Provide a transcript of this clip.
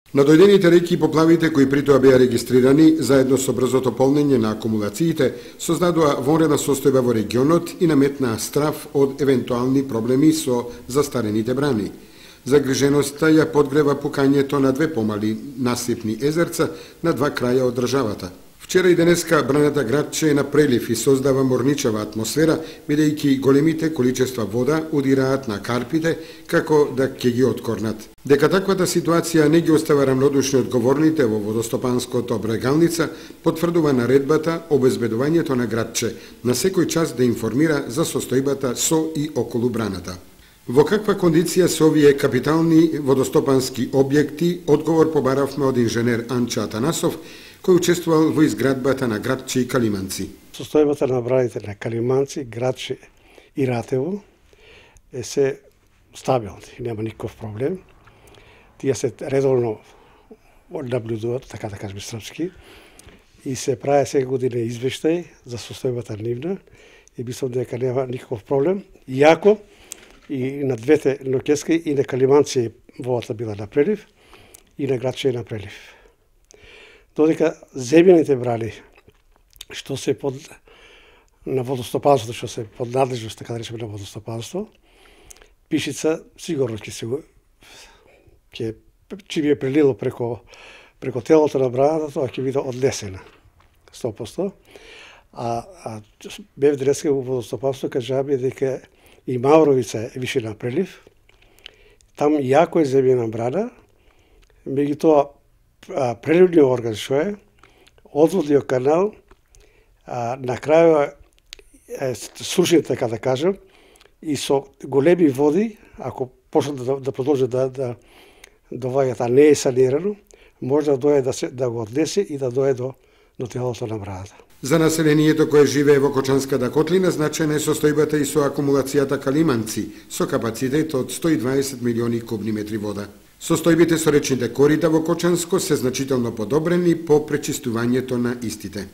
Надојдените реки и поплавите кои при тоа беа регистрирани, заедно со брзото полнење на акумулациите, создадоа вонредна состојба во регионот и наметнаа страв од евентуални проблеми со застарените брани. Загриженоста ја подгрева пукањето на две помали насипни езерца на два краја од државата. Вчера и денеска браната Градче е на прелив и создава морничава атмосфера, бидејќи големите количества вода удираат на карпите како да ќе ги откорнат. Дека таквата ситуација не ги остава рамнодушни одговорните во водостопанското брегалница, потврдува наредбата обезбедувањето на Градче на секој час да информира за состојбата со и околу браната. Во каква кондиција се овие капитални водостопански објекти, одговор побаравме од инженер Анча Атанасов, кој учествувал во изградбата на Градче и Калиманци. Состојбата на браните на Калиманци, Градче и Ратево е се стабилни, нема никаков проблем. Тие се редовно наблюдуваат, така да кажеме српски, и се прави секоја година извештај за состојбата нивна и мислам дека нема никаков проблем. Иако и на двете ноќески и на Калиманци водата била на прелив и на Градче на прелив. Додека земјаните брани што се под на водостопанството, што се под надлежност, така да речеме, на водостопанство, пишица сигурно ќе чим е прелило преко телото на браната, тоа ќе биде однесена 100%. А бев денеска во водостопанство, кажаме дека и Мавровица е више на прелив. Там јако е земјана брана, меѓутоа преливниот орган што е, одводниот канал, на крајот е срушен, така да кажем, и со големи води, ако почнат да продолжат да доваѓат, а не е санирано, може да дојде да го однесе и да дојде до телото на браната. За населението кое живее во Кочанската котлина значајна е состојбата и со акумулацијата Калиманци, со капацитет од 120 милиони кубни метри вода. Состојбите со речните корита во Кочанско се значително подобрени по пречистувањето на истите.